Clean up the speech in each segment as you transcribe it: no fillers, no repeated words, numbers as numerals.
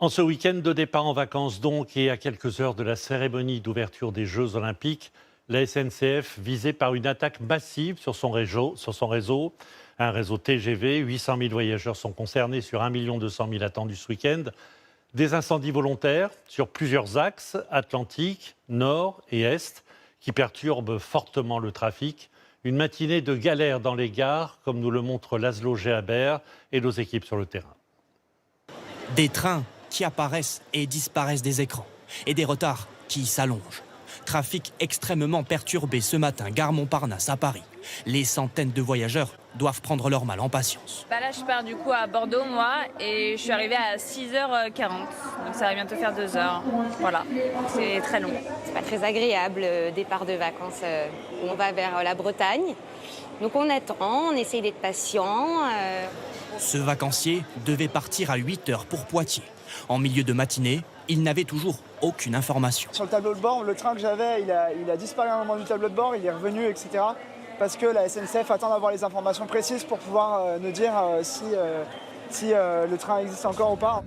En ce week-end de départ en vacances donc et à quelques heures de la cérémonie d'ouverture des Jeux Olympiques, la SNCF visée par une attaque massive sur son réseau. Un réseau TGV, 800 000 voyageurs sont concernés sur 1 200 000 attendus ce week-end. Des incendies volontaires sur plusieurs axes, Atlantique, Nord et Est, qui perturbent fortement le trafic. Une matinée de galère dans les gares, comme nous le montre Laszlo Géabert et nos équipes sur le terrain. Des trains qui apparaissent et disparaissent des écrans et des retards qui s'allongent. Trafic extrêmement perturbé ce matin, gare Montparnasse à Paris. Les centaines de voyageurs doivent prendre leur mal en patience. Là, je pars du coup à Bordeaux, moi, et je suis arrivée à 6h40. Donc ça va bientôt faire 2 heures. Voilà, c'est très long. C'est pas très agréable, départ de vacances où on va vers la Bretagne. Donc on attend, on essaye d'être patient. Ce vacancier devait partir à 8h pour Poitiers. En milieu de matinée, il n'avait toujours aucune information. Sur le tableau de bord, le train que j'avais, il a disparu à un moment du tableau de bord, il est revenu, etc. Parce que la SNCF attend d'avoir les informations précises pour pouvoir nous dire si le train existe encore ou pas.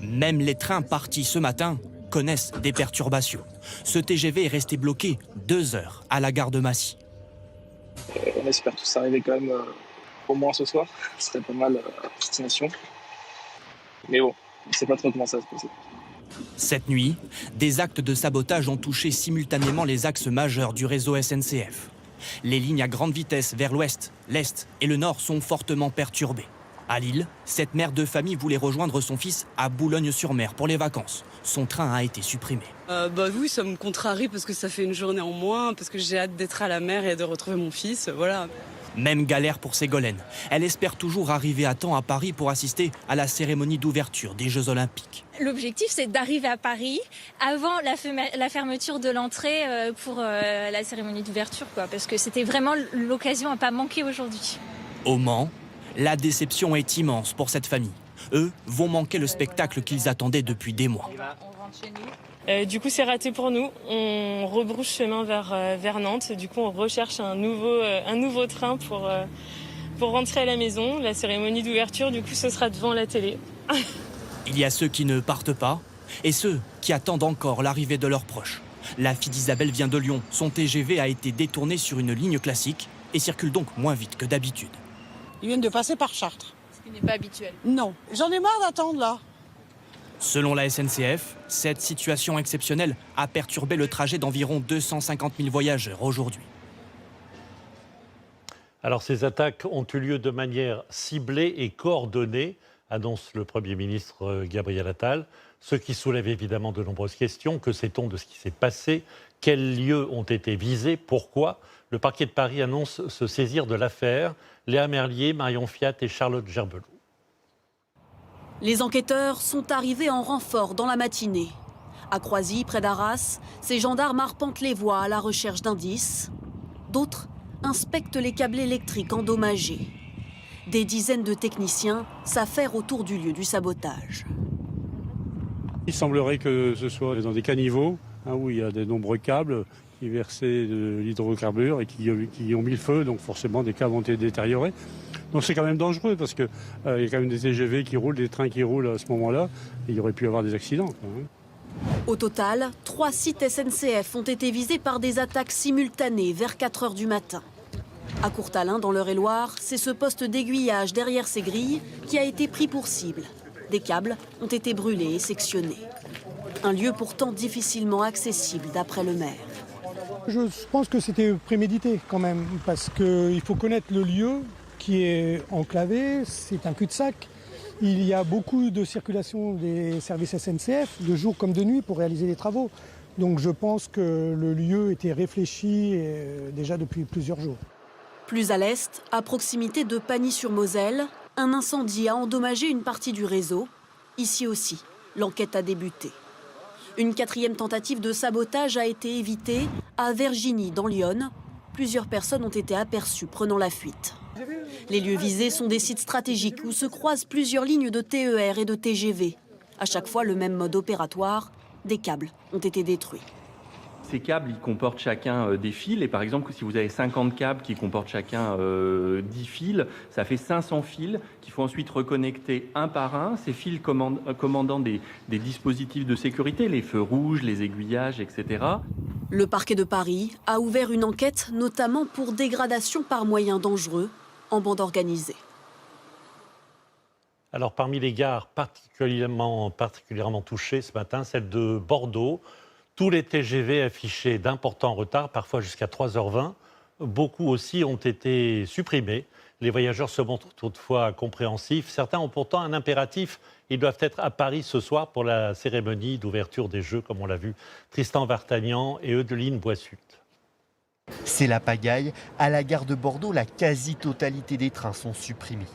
Même les trains partis ce matin connaissent des perturbations. Ce TGV est resté bloqué 2 heures à la gare de Massy. On espère tous arriver quand même au moins ce soir. Ce serait pas mal à destination. Mais bon, on ne sait pas trop comment ça va se passer. Cette nuit, des actes de sabotage ont touché simultanément les axes majeurs du réseau SNCF. Les lignes à grande vitesse vers l'ouest, l'est et le nord sont fortement perturbées. À Lille, cette mère de famille voulait rejoindre son fils à Boulogne-sur-Mer pour les vacances. Son train a été supprimé. Oui, ça me contrarie parce que ça fait une journée en moins, parce que j'ai hâte d'être à la mer et de retrouver mon fils, voilà. Même galère pour Ségolène. Elle espère toujours arriver à temps à Paris pour assister à la cérémonie d'ouverture des Jeux Olympiques. L'objectif, c'est d'arriver à Paris avant la fermeture de l'entrée pour la cérémonie d'ouverture, parce que c'était vraiment l'occasion à ne pas manquer aujourd'hui. Au Mans, la déception est immense pour cette famille. Eux vont manquer le spectacle qu'ils attendaient depuis des mois. Du coup, c'est raté pour nous. On rebrousse chemin vers Nantes. Du coup, on recherche un nouveau train pour rentrer à la maison. La cérémonie d'ouverture, du coup, ce sera devant la télé. Il y a ceux qui ne partent pas et ceux qui attendent encore l'arrivée de leurs proches. La fille d'Isabelle vient de Lyon. Son TGV a été détourné sur une ligne classique et circule donc moins vite que d'habitude. Ils viennent de passer par Chartres. Ce qui n'est pas habituel. Non, j'en ai marre d'attendre là. Selon la SNCF, cette situation exceptionnelle a perturbé le trajet d'environ 250 000 voyageurs aujourd'hui. Alors ces attaques ont eu lieu de manière ciblée et coordonnée, annonce le Premier ministre Gabriel Attal, ce qui soulève évidemment de nombreuses questions. Que sait-on de ce qui s'est passé? Quels lieux ont été visés? Pourquoi? Le parquet de Paris annonce se saisir de l'affaire. Léa Merlier, Marion Fiat et Charlotte Gerbelot. Les enquêteurs sont arrivés en renfort dans la matinée. À Croisy, près d'Arras, ces gendarmes arpentent les voies à la recherche d'indices. D'autres inspectent les câbles électriques endommagés. Des dizaines de techniciens s'affairent autour du lieu du sabotage. Il semblerait que ce soit dans des caniveaux où il y a de nombreux câbles qui versaient de l'hydrocarbure et qui ont mis le feu, donc forcément des câbles ont été détériorés. Donc c'est quand même dangereux parce qu'il y a quand même des TGV qui roulent, des trains qui roulent à ce moment-là, et il y aurait pu y avoir des accidents. Au total, 3 sites SNCF ont été visés par des attaques simultanées vers 4 h du matin. À Courtalin, dans l'Eure-et-Loire, c'est ce poste d'aiguillage derrière ces grilles qui a été pris pour cible. Des câbles ont été brûlés et sectionnés. Un lieu pourtant difficilement accessible d'après le maire. Je pense que c'était prémédité quand même, parce qu'il faut connaître le lieu qui est enclavé, c'est un cul-de-sac. Il y a beaucoup de circulation des services SNCF, de jour comme de nuit, pour réaliser les travaux. Donc je pense que le lieu était réfléchi déjà depuis plusieurs jours. Plus à l'est, à proximité de Pagny-sur-Moselle, un incendie a endommagé une partie du réseau. Ici aussi, l'enquête a débuté. Une 4e tentative de sabotage a été évitée à Vergigny, dans l'Yonne. Plusieurs personnes ont été aperçues prenant la fuite. Les lieux visés sont des sites stratégiques où se croisent plusieurs lignes de TER et de TGV. À chaque fois, le même mode opératoire, des câbles ont été détruits. Ces câbles, ils comportent chacun des fils. Et par exemple, si vous avez 50 câbles qui comportent chacun 10 fils, ça fait 500 fils qu'il faut ensuite reconnecter un par un. Ces fils commandant des dispositifs de sécurité, les feux rouges, les aiguillages, etc. Le parquet de Paris a ouvert une enquête, notamment pour dégradation par moyens dangereux en bande organisée. Alors, parmi les gares particulièrement touchées ce matin, celle de Bordeaux. Tous les TGV affichaient d'importants retards, parfois jusqu'à 3h20. Beaucoup aussi ont été supprimés. Les voyageurs se montrent toutefois compréhensifs. Certains ont pourtant un impératif. Ils doivent être à Paris ce soir pour la cérémonie d'ouverture des Jeux, comme on l'a vu. Tristan Vartagnan et Eudeline Boissut. C'est la pagaille. À la gare de Bordeaux, la quasi-totalité des trains sont supprimés.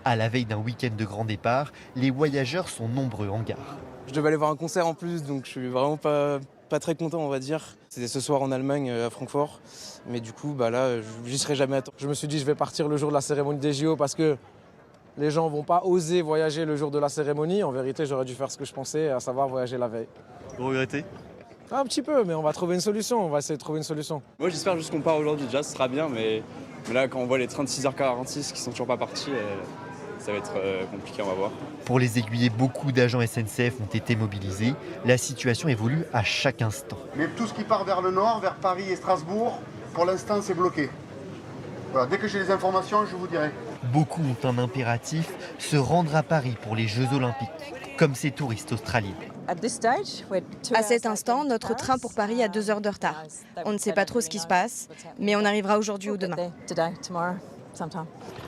À la veille d'un week-end de grand départ, les voyageurs sont nombreux en gare. Je devais aller voir un concert en plus, donc je suis vraiment pas très content, on va dire. C'était ce soir en Allemagne, à Francfort. Mais du coup, là, j'y serai jamais à temps. Je me suis dit, je vais partir le jour de la cérémonie des JO parce que les gens vont pas oser voyager le jour de la cérémonie. En vérité, j'aurais dû faire ce que je pensais, à savoir voyager la veille. Vous regrettez ? Un petit peu, mais on va trouver une solution. On va essayer de trouver une solution. Moi, j'espère juste qu'on part aujourd'hui. Déjà, ce sera bien, mais là, quand on voit les trains de 6h46 qui sont toujours pas partis, ça va être compliqué, on va voir. Pour les aiguiller, beaucoup d'agents SNCF ont été mobilisés. La situation évolue à chaque instant. Mais tout ce qui part vers le nord, vers Paris et Strasbourg, pour l'instant, c'est bloqué. Voilà, dès que j'ai les informations, je vous dirai. Beaucoup ont un impératif, se rendre à Paris pour les Jeux Olympiques, comme ces touristes australiens. À cet instant, notre train pour Paris a 2 heures de retard. On ne sait pas trop ce qui se passe, mais on arrivera aujourd'hui ou demain.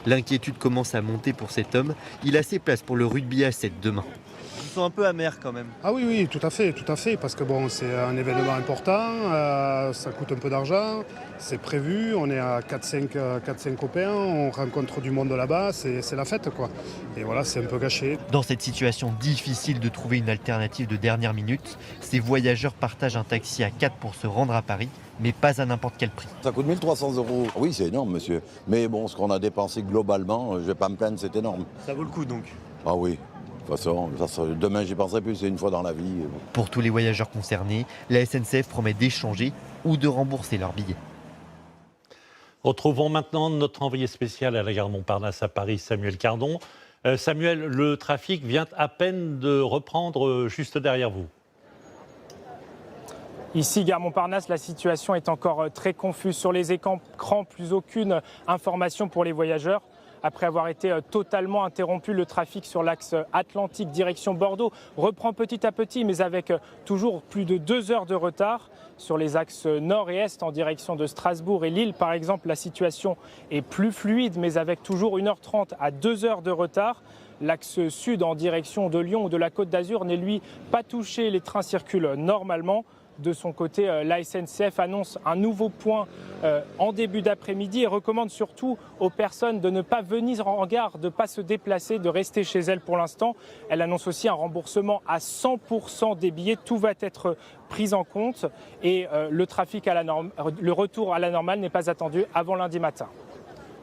L'inquiétude commence à monter pour cet homme. Il a ses places pour le rugby à 7 demain. Ils sont un peu amers quand même. Ah oui, tout à fait, parce que bon, c'est un événement important, ça coûte un peu d'argent, c'est prévu, on est à 4-5 copains, on rencontre du monde là-bas, c'est la fête quoi. Et voilà, c'est un peu gâché. Dans cette situation difficile de trouver une alternative de dernière minute, ces voyageurs partagent un taxi à 4 pour se rendre à Paris, mais pas à n'importe quel prix. Ça coûte 1 300 €. Oui, c'est énorme, monsieur. Mais bon, ce qu'on a dépensé globalement, je ne vais pas me plaindre, c'est énorme. Ça vaut le coup donc ? Ah oui. De toute façon, demain, j'y penserai plus, c'est une fois dans la vie. Pour tous les voyageurs concernés, la SNCF promet d'échanger ou de rembourser leurs billets. Retrouvons maintenant notre envoyé spécial à la gare Montparnasse à Paris, Samuel Cardon. Samuel, le trafic vient à peine de reprendre juste derrière vous. Ici, gare Montparnasse, la situation est encore très confuse. Sur les écrans, plus aucune information pour les voyageurs. Après avoir été totalement interrompu, le trafic sur l'axe Atlantique direction Bordeaux reprend petit à petit, mais avec toujours plus de 2 heures de retard. Sur les axes nord et est en direction de Strasbourg et Lille, par exemple, la situation est plus fluide, mais avec toujours 1h30 à 2 heures de retard. L'axe sud en direction de Lyon ou de la Côte d'Azur n'est lui pas touché, les trains circulent normalement. De son côté, la SNCF annonce un nouveau point en début d'après-midi et recommande surtout aux personnes de ne pas venir en gare, de ne pas se déplacer, de rester chez elles pour l'instant. Elle annonce aussi un remboursement à 100% des billets. Tout va être pris en compte et le retour à la normale n'est pas attendu avant lundi matin.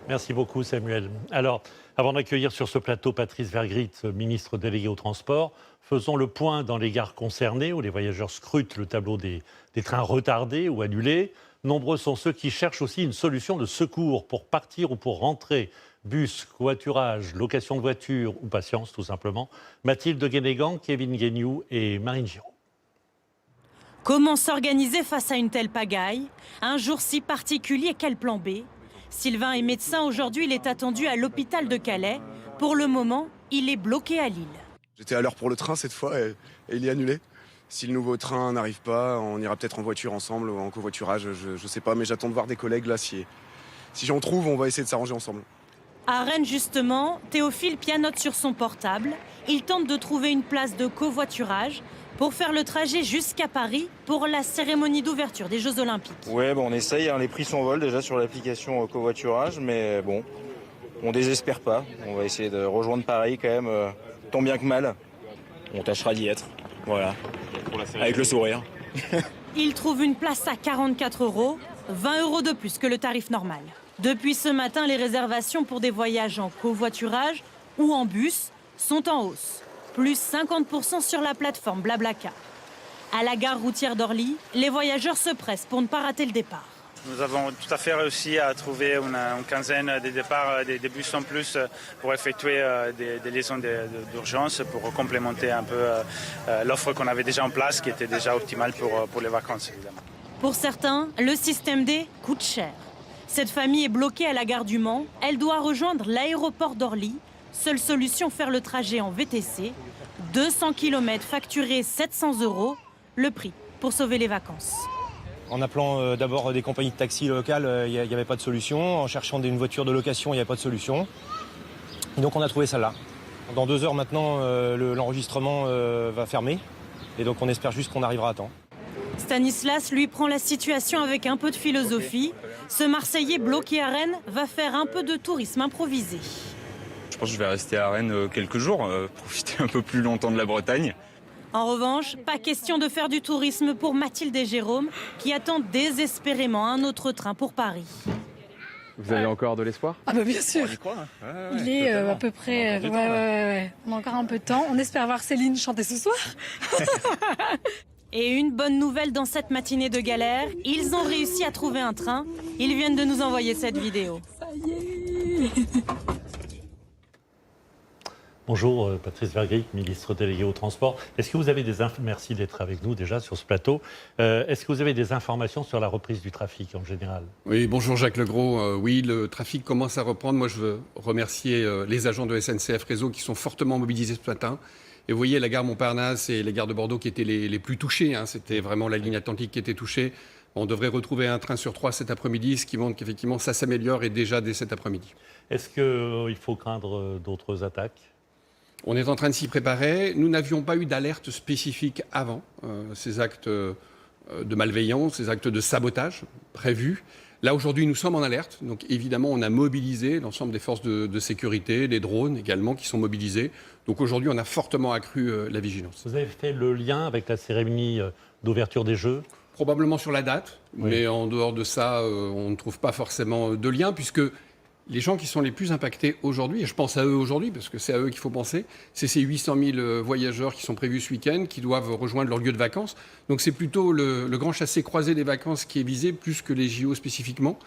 Merci beaucoup Samuel. Alors, avant d'accueillir sur ce plateau Patrice Vergrit, ministre délégué au transport, faisons le point dans les gares concernées où les voyageurs scrutent le tableau des trains retardés ou annulés. Nombreux sont ceux qui cherchent aussi une solution de secours pour partir ou pour rentrer. Bus, covoiturage, location de voiture ou patience tout simplement. Mathilde Guénégan, Kevin Guéniou et Marine Giraud. Comment s'organiser face à une telle pagaille? Un jour si particulier, quel plan B? Sylvain est médecin, aujourd'hui il est attendu à l'hôpital de Calais. Pour le moment, il est bloqué à Lille. J'étais à l'heure pour le train cette fois et il est annulé. Si le nouveau train n'arrive pas, on ira peut-être en voiture ensemble ou en covoiturage, je sais pas, mais j'attends de voir des collègues là. Si j'en trouve, on va essayer de s'arranger ensemble. À Rennes justement, Théophile pianote sur son portable. Il tente de trouver une place de covoiturage pour faire le trajet jusqu'à Paris pour la cérémonie d'ouverture des Jeux Olympiques. Ouais, on essaye, hein, les prix s'envolent déjà sur l'application covoiturage, mais bon, on désespère pas. On va essayer de rejoindre Paris quand même, tant bien que mal. On tâchera d'y être, voilà, avec le sourire. Il trouve une place à 44 €, 20 € de plus que le tarif normal. Depuis ce matin, les réservations pour des voyages en covoiturage ou en bus sont en hausse. Plus 50% sur la plateforme Blablacar. À la gare routière d'Orly, les voyageurs se pressent pour ne pas rater le départ. Nous avons tout à fait réussi à trouver une quinzaine de départs, des bus en plus pour effectuer des liaisons d'urgence pour complémenter un peu l'offre qu'on avait déjà en place, qui était déjà optimale pour les vacances, évidemment. Pour certains, le système D coûte cher. Cette famille est bloquée à la gare du Mans. Elle doit rejoindre l'aéroport d'Orly. Seule solution, faire le trajet en VTC. 200 km facturés 700 €, le prix pour sauver les vacances. En appelant d'abord des compagnies de taxi locales, il n'y avait pas de solution. En cherchant une voiture de location, il n'y avait pas de solution. Et donc on a trouvé celle-là. Dans 2 heures maintenant, l'enregistrement va fermer. Et donc on espère juste qu'on arrivera à temps. Stanislas, lui, prend la situation avec un peu de philosophie. Ce Marseillais bloqué à Rennes va faire un peu de tourisme improvisé. Je pense que je vais rester à Rennes quelques jours, profiter un peu plus longtemps de la Bretagne. En revanche, pas question de faire du tourisme pour Mathilde et Jérôme, qui attendent désespérément un autre train pour Paris. Vous avez encore de l'espoir? Ah bah bien sûr. On y croit, hein. Il est à peu près... Ouais. On a encore un peu de temps. On espère voir Céline chanter ce soir. Et une bonne nouvelle dans cette matinée de galère, ils ont réussi à trouver un train. Ils viennent de nous envoyer cette vidéo. Ça y est. Bonjour Patrice Vergric, ministre délégué au transport. Est-ce que vous avez merci d'être avec nous déjà sur ce plateau. Est-ce que vous avez des informations sur la reprise du trafic en général? Oui, bonjour Jacques Legros. Oui, le trafic commence à reprendre. Moi, je veux remercier les agents de SNCF Réseau qui sont fortement mobilisés ce matin. Et vous voyez, la gare Montparnasse et les gares de Bordeaux qui étaient les plus touchées. C'était vraiment la ligne Atlantique qui était touchée. On devrait retrouver un train sur 3 cet après-midi, ce qui montre qu'effectivement ça s'améliore et déjà dès cet après-midi. Est-ce qu'il faut craindre d'autres attaques? On est en train de s'y préparer. Nous n'avions pas eu d'alerte spécifique avant ces actes de malveillance, ces actes de sabotage prévus. Là, aujourd'hui, nous sommes en alerte. Donc, évidemment, on a mobilisé l'ensemble des forces de sécurité, des drones également qui sont mobilisés. Donc, aujourd'hui, on a fortement accru la vigilance. Vous avez fait le lien avec la cérémonie d'ouverture des Jeux? Probablement sur la date. Oui. Mais en dehors de ça, on ne trouve pas forcément de lien puisque les gens qui sont les plus impactés aujourd'hui, et je pense à eux aujourd'hui, parce que c'est à eux qu'il faut penser, c'est ces 800 000 voyageurs qui sont prévus ce week-end, qui doivent rejoindre leur lieu de vacances. Donc c'est plutôt le grand chassé-croisé des vacances qui est visé, plus que les JO spécifiquement.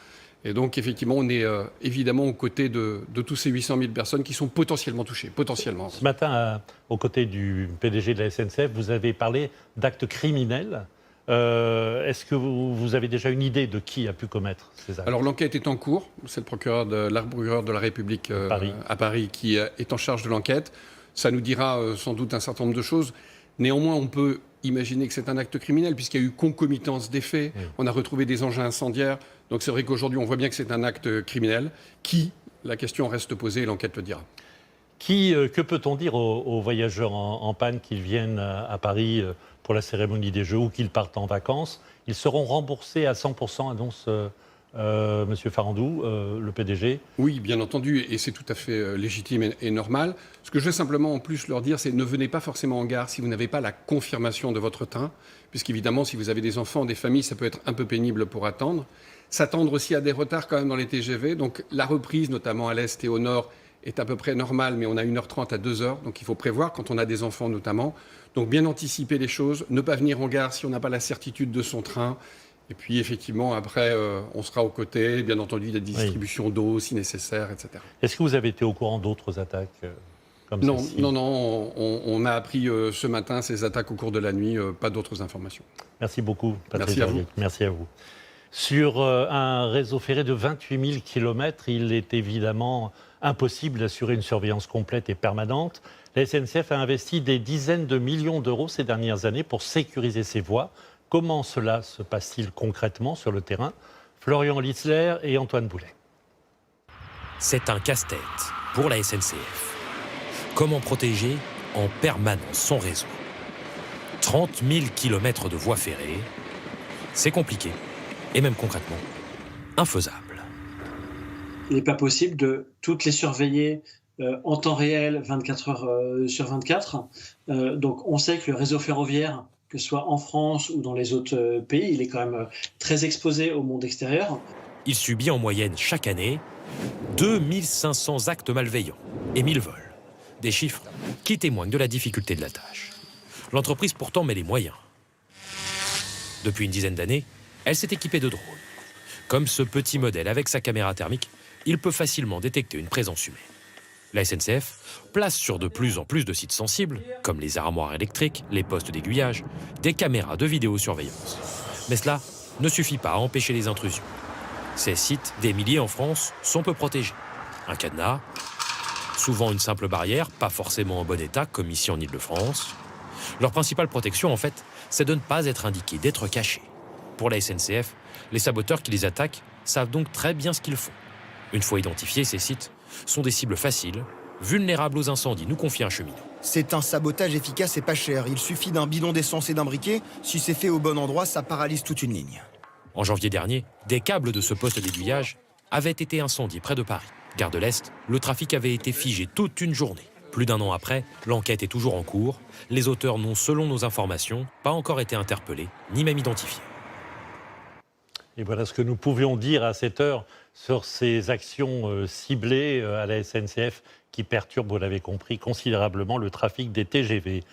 Et donc effectivement, on est évidemment aux côtés de tous ces 800 000 personnes qui sont potentiellement touchées. Potentiellement. Ce matin, aux côtés du PDG de la SNCF, vous avez parlé d'actes criminels. Est-ce que vous avez déjà une idée de qui a pu commettre ces actes? Alors l'enquête est en cours. C'est le procureur de la République à Paris qui est en charge de l'enquête. Ça nous dira sans doute un certain nombre de choses. Néanmoins, on peut imaginer que c'est un acte criminel puisqu'il y a eu concomitance des faits. Oui. On a retrouvé des engins incendiaires. Donc c'est vrai qu'aujourd'hui, on voit bien que c'est un acte criminel. Qui? La question reste posée et l'enquête le dira. Que peut-on dire aux voyageurs en panne qu'ils viennent à Paris pour la cérémonie des Jeux ou qu'ils partent en vacances? Ils seront remboursés à 100%, annonce M. Farandou, le PDG. Oui, bien entendu, et c'est tout à fait légitime et normal. Ce que je veux simplement en plus leur dire, c'est ne venez pas forcément en gare si vous n'avez pas la confirmation de votre train, puisqu'évidemment, si vous avez des enfants, des familles, ça peut être un peu pénible pour attendre. S'attendre aussi à des retards quand même dans les TGV, donc la reprise, notamment à l'Est et au Nord, est à peu près normale, mais on a 1h30 à 2h, donc il faut prévoir quand on a des enfants notamment. Donc bien anticiper les choses, ne pas venir en gare si on n'a pas la certitude de son train. Et puis effectivement, après, on sera aux côtés, bien entendu, de la distribution d'eau si nécessaire, etc. Est-ce que vous avez été au courant d'autres attaques comme celle-ci? Non, on a appris ce matin ces attaques au cours de la nuit, pas d'autres informations. Merci beaucoup, Patrice. Merci à vous. Merci à vous. Sur un réseau ferré de 28 000 km, il est évidemment impossible d'assurer une surveillance complète et permanente. La SNCF a investi des dizaines de millions d'euros ces dernières années pour sécuriser ses voies. Comment cela se passe-t-il concrètement sur le terrain? Florian Litzler et Antoine Boulet. C'est un casse-tête pour la SNCF. Comment protéger en permanence son réseau? 30 000 km de voies ferrées, c'est compliqué. Et même concrètement, infaisable. Il n'est pas possible de toutes les surveiller en temps réel, 24 heures sur 24. Donc on sait que le réseau ferroviaire, que ce soit en France ou dans les autres pays, il est quand même très exposé au monde extérieur. Il subit en moyenne chaque année 2500 actes malveillants et 1000 vols. Des chiffres qui témoignent de la difficulté de la tâche. L'entreprise pourtant met les moyens. Depuis une dizaine d'années, elle s'est équipée de drones. Comme ce petit modèle avec sa caméra thermique, il peut facilement détecter une présence humaine. La SNCF place sur de plus en plus de sites sensibles, comme les armoires électriques, les postes d'aiguillage, des caméras de vidéosurveillance. Mais cela ne suffit pas à empêcher les intrusions. Ces sites, des milliers en France, sont peu protégés. Un cadenas, souvent une simple barrière, pas forcément en bon état, comme ici en Ile-de-France. Leur principale protection, en fait, c'est de ne pas être indiqués, d'être cachés. Pour la SNCF, les saboteurs qui les attaquent savent donc très bien ce qu'ils font. Une fois identifiés, ces sites sont des cibles faciles, vulnérables aux incendies, nous confie un cheminot. C'est un sabotage efficace et pas cher. Il suffit d'un bidon d'essence et d'un briquet. Si c'est fait au bon endroit, ça paralyse toute une ligne. En janvier dernier, des câbles de ce poste d'aiguillage avaient été incendiés près de Paris. Gare de l'Est, le trafic avait été figé toute une journée. Plus d'un an après, l'enquête est toujours en cours. Les auteurs n'ont, selon nos informations, pas encore été interpellés, ni même identifiés. Et voilà ce que nous pouvions dire à cette heure sur ces actions ciblées à la SNCF qui perturbent, vous l'avez compris, considérablement le trafic des TGV.